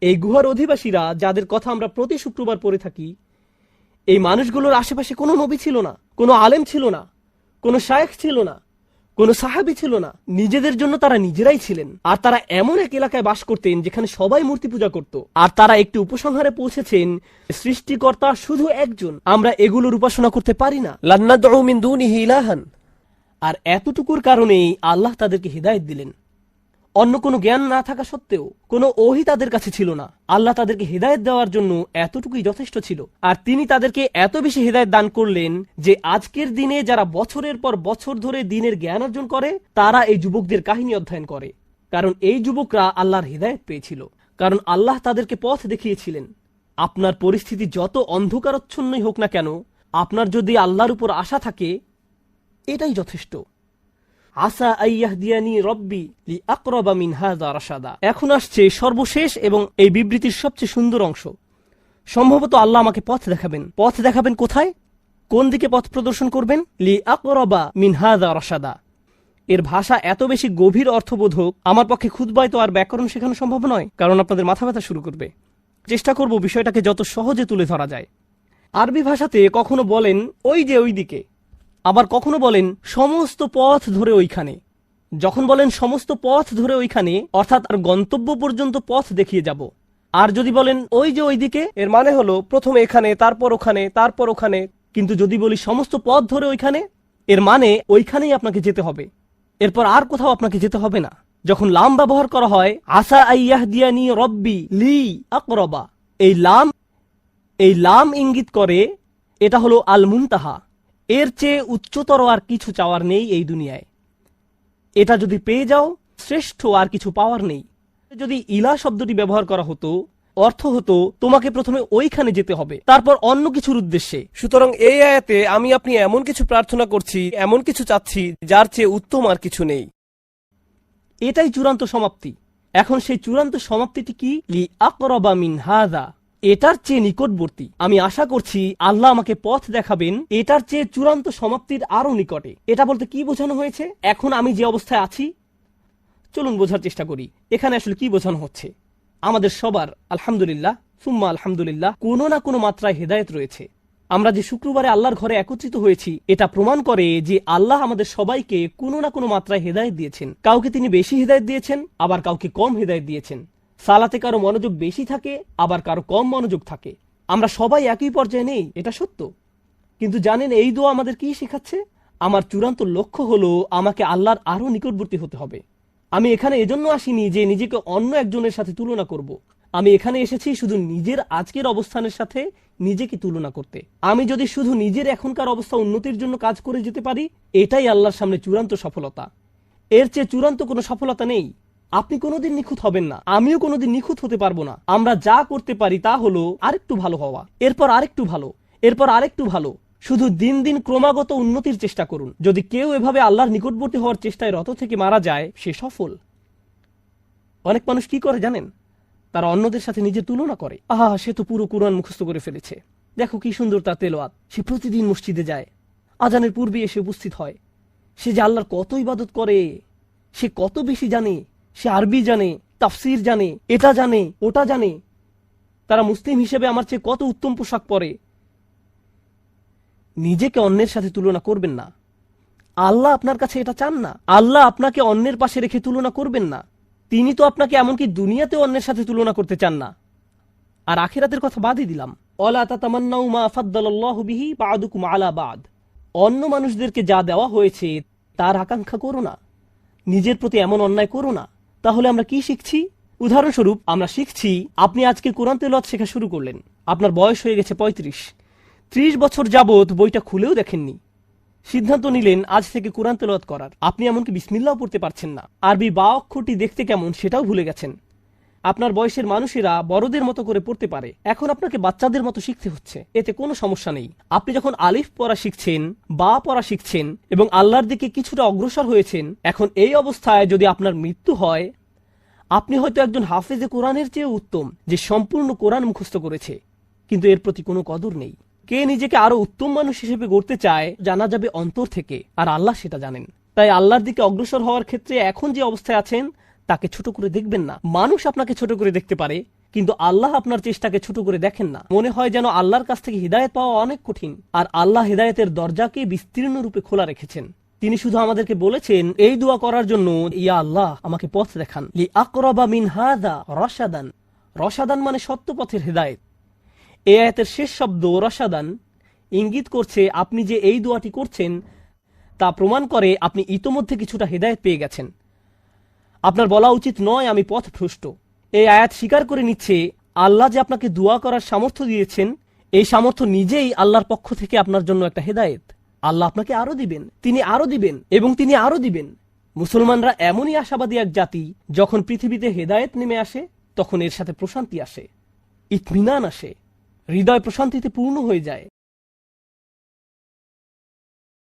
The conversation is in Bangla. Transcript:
এই গুহার অধিবাসীরা, যাদের কথা আমরা প্রতি শুক্রবার পড়ে থাকি, এই মানুষগুলোর আশেপাশে কোনো নবী ছিল না, কোনো আলেম ছিল না, কোনো শায়েখ ছিল না, কোনো সাহাবী ছিল না। নিজেদের জন্য তারা নিজেরাই ছিলেন। আর তারা এমন এক এলাকায় বাস করতেন যেখানে সবাই মূর্তি পূজা করত। আর তারা একটি উপসংহারে পৌঁছেছেন, সৃষ্টিকর্তা শুধু একজন, আমরা এগুলোর উপাসনা করতে পারি না। লান্নাদউ মিন দুনিহি ইলাহান। আর এতটুকুর কারণেই আল্লাহ তাদেরকে হিদায়াত দিলেন। অন্য কোনো জ্ঞান না থাকা সত্ত্বেও, কোনো ওহী তাদের কাছে ছিল না। আল্লাহ তাদেরকে হিদায়াত দেওয়ার জন্য এতটুকুই যথেষ্ট ছিল। আর তিনি তাদেরকে এত বেশি হিদায়াত দান করলেন যে আজকের দিনে যারা বছরের পর বছর ধরে দ্বীনের জ্ঞান অর্জন করে, তারা এই যুবকদের কাহিনী অধ্যয়ন করে। কারণ এই যুবকরা আল্লাহর হিদায়াত পেয়েছিল, কারণ আল্লাহ তাদেরকে পথ দেখিয়েছিলেন। আপনার পরিস্থিতি যত অন্ধকারচ্ছন্নই হোক না কেন, আপনার যদি আল্লাহর উপর আশা থাকে, এটাই যথেষ্ট। আসা আইয়াহদিয়ানি রব্বি লিআকরাবা মিন হাযা রাশাদা। এখন আসছে সর্বশেষ এবং এই বিবৃতির সবচেয়ে সুন্দর অংশ। সম্ভবত আল্লাহ আমাকে পথ দেখাবেন। পথ দেখাবেন কোথায়? কোন দিকে পথ প্রদর্শন করবেন? লিআকরাবা মিন হাযা রাশাদা। এর ভাষা এত বেশি গভীর অর্থবোধক, আমার পক্ষে খুতবায় তো আর ব্যাকরণ শেখানো সম্ভব নয়, কারণ আপনাদের মাথা ব্যথা শুরু করবে। চেষ্টা করব বিষয়টাকে যত সহজে তুলে ধরা যায়। আরবি ভাষাতে কখনো বলেন ওই যে ওই দিকে, আবার কখনো বলেন সমস্ত পথ ধরে ওইখানে। যখন বলেন সমস্ত পথ ধরে ওইখানে, অর্থাৎ আর গন্তব্য পর্যন্ত পথ দেখিয়ে যাব। আর যদি বলেন ওই যে ওইদিকে, এর মানে হলো প্রথমে এখানে, তারপর ওখানে, তারপর ওখানে। কিন্তু যদি বলি সমস্ত পথ ধরে ওইখানে, এর মানে ওইখানেই আপনাকে যেতে হবে, এরপর আর কোথাও আপনাকে যেতে হবে না। যখন লাম ব্যবহার করা হয়, আসা আইয়াহদিয়ানি রব্বি লি আকরাবা, এই লাম ইঙ্গিত করে এটা হলো আল মুনতাহা। এর চেয়ে উচ্চতর আর কিছু চাওয়ার নেই এই দুনিয়ায়। এটা যদি পেয়ে যাও, শ্রেষ্ঠ আর কিছু পাওয়ার নেই। যদি ইলা শব্দটি ব্যবহার করা হতো, অর্থ হতো তোমাকে প্রথমে ওইখানে যেতে হবে, তারপর অন্য কিছুর উদ্দেশ্যে। সুতরাং এই আয়াতে আমি আপনি এমন কিছু প্রার্থনা করছি, এমন কিছু চাচ্ছি যার চেয়ে উত্তম আর কিছু নেই। এটাই চূড়ান্ত সমাপ্তি। এখন সেই চূড়ান্ত সমাপ্তিটি কি? লিআকরাবা মিন হাযা, এটার চেয়ে নিকটবর্তী। আমি আশা করছি আল্লাহ আমাকে পথ দেখাবেন এটার চেয়ে চূড়ান্ত সমাপ্তির আরো নিকটে। এটা বলতে কি বোঝানো হয়েছে? এখন আমি যে অবস্থায় আছি, চলুন বোঝার চেষ্টা করি এখানে আসলে কি বোঝানো হচ্ছে। আমাদের সবার আলহামদুলিল্লাহ সুম্মা আলহামদুলিল্লাহ কোনো না কোনো মাত্রায় হেদায়েত রয়েছে। আমরা যে শুক্রবারে আল্লাহর ঘরে একত্রিত হয়েছি, এটা প্রমাণ করে যে আল্লাহ আমাদের সবাইকে কোনো না কোনো মাত্রায় হেদায়েত দিয়েছেন। কাউকে তিনি বেশি হেদায়েত দিয়েছেন, আবার কাউকে কম হেদায়েত দিয়েছেন। সালাতে কারো মনোযোগ বেশি থাকে, আবার কারো কম মনোযোগ থাকে। আমরা সবাই একই পর্যায়ে নেই, এটা সত্য। কিন্তু জানেন এই দোয়া আমাদের কি শেখাচ্ছে? আমার চূড়ান্ত লক্ষ্য হলো আমাকে আল্লাহর আরো নিকটবর্তী হতে হবে। আমি এখানে এজন্য আসিনি যে নিজেকে অন্য একজনের সাথে তুলনা করব। আমি এখানে এসেছি শুধু নিজের আজকের অবস্থানের সাথে নিজেকে তুলনা করতে। আমি যদি শুধু নিজের এখনকার অবস্থা উন্নতির জন্য কাজ করে যেতে পারি, এটাই আল্লাহর সামনে চূড়ান্ত সফলতা। এর চেয়ে চূড়ান্ত কোনো সফলতা নেই। আপনি কোনোদিন নিখুঁত হবেন না, আমিও কোনোদিন নিখুঁত হতে পারবো না। আমরা যা করতে পারি তা হলো আরেকটু ভালো হওয়া, এরপর আরেকটু ভালো, এরপর আরেকটু ভালো। শুধু দিন দিন ক্রমাগত উন্নতির চেষ্টা করুন। যদি কেউ এভাবে আল্লাহর নিকটবর্তী হওয়ার চেষ্টায় রত থেকে মারা যায়, সে সফল। অনেক মানুষ কি করে জানেন? তারা অন্যদের সাথে নিজের তুলনা করে। আহা, সে তো পুরো কুরআন মুখস্থ করে ফেলেছে, দেখো কি সুন্দর তার তেলাওয়াত, সে প্রতিদিন মসজিদে যায়, আজানের পূর্বে এসে উপস্থিত হয়, সে যে আল্লাহর কত ইবাদত করে, সে কত বেশি জানে, সে আরবি জানে, তাফসির জানে, এটা জানে, ওটা জানে। তারা মুসলিম হিসেবে আমার চেয়ে কত উত্তম পোশাক পরে। নিজেকে অন্যের সাথে তুলনা করবেন না। আল্লাহ আপনার কাছে এটা চান না। আল্লাহ আপনাকে অন্যের পাশে রেখে তুলনা করবেন না। তিনি তো আপনাকে এমনকি দুনিয়াতে অন্যের সাথে তুলনা করতে চান না। আর আখিরাতের কথা বাদই দিলাম। ওয়ালা তাতামান্নাউ মা ফাদ্দালাল্লাহু বিহি বা'দুকুম আলা বা'দ। অন্য মানুষদেরকে যা দেওয়া হয়েছে তার আকাঙ্ক্ষা করো না, নিজের প্রতি এমন অন্যায় করো না। তাহলে আমরা কি শিখছি? উদাহরণস্বরূপ আমরা শিখছি, আপনি আজকে কোরআন তেলাওয়াত শেখা শুরু করলেন, আপনার বয়স হয়ে গেছে ৩৫ বছর যাবত বইটা খুলেও দেখেননি। সিদ্ধান্ত নিলেন আজ থেকে কোরআন তেলাওয়াত করার। আপনি এমনকি বিসমিল্লাহও পড়তে পারছেন না। আরবি বা অক্ষরটি দেখতে কেমন সেটাও ভুলে গেছেন। আপনার বয়সের মানুষেরা বড়দের মতো করে পড়তে পারে, এখন আপনাকে বাচ্চাদের মতো শিখতে হচ্ছে। এতে কোনো সমস্যা নেই। আপনি যখন আলিফ পড়া শিখছেন, বা পড়া শিখছেন এবং আল্লাহর দিকে কিছুটা অগ্রসর হয়েছেন, এখন এই অবস্থায় যদি আপনার মৃত্যু হয়, আপনি হয়তো একজন হাফেজে কোরআনের চেয়ে উত্তম, যে সম্পূর্ণ কোরআন মুখস্থ করেছে, কিন্তু এর প্রতি কোনো কদর নেই। কে নিজেকে আরো উত্তম মানুষ হিসেবে গড়তে চায় জানা যাবে অন্তর থেকে, আর আল্লাহ সেটা জানেন। তাই আল্লাহর দিকে অগ্রসর হওয়ার ক্ষেত্রে এখন যে অবস্থায় আছেন তাকে ছোট করে দেখবেন না। মানুষ আপনাকে ছোট করে দেখতে পারে, কিন্তু আল্লাহ আপনার চেষ্টাকে ছোট করে দেখেন না। মনে হয় যেন আল্লাহর কাছ থেকে হিদায়ত পাওয়া অনেক কঠিন, আর আল্লাহ হিদায়তের দরজাকে বিস্তীর্ণ রূপে খোলা রেখেছেন। তিনি শুধু আমাদেরকে বলেছেন এই দোয়া করার জন্য, ইয়া আল্লাহ আমাকে পথ দেখান, লি আকরাবা মিন হাযা রাশাদান। রশাদান মানে সত্য পথের হিদায়ত। এই আয়াতের শেষ শব্দ রশাদান ইঙ্গিত করছে আপনি যে এই দোয়াটি করছেন তা প্রমাণ করে আপনি ইতোমধ্যে কিছুটা হিদায়ত পেয়ে গেছেন। আপনার বলা উচিত নয় আমি পথভ্রষ্ট। এই আয়াত স্বীকার করে নিচ্ছে আল্লাহ যে আপনাকে দোয়া করার সামর্থ্য দিয়েছেন, এই সামর্থ্য নিজেই আল্লাহর পক্ষ থেকে আপনার জন্য একটা হেদায়েত। আল্লাহ আপনাকে আরো দিবেন, তিনি আরো দিবেন এবং তিনি আরো দিবেন। মুসলমানরা এমনই আশাবাদী এক জাতি, যখন পৃথিবীতে হেদায়েত নেমে আসে তখন এর সাথে প্রশান্তি আসে, ইতমিনান আসে, হৃদয় প্রশান্তিতে পূর্ণ হয়ে যায়।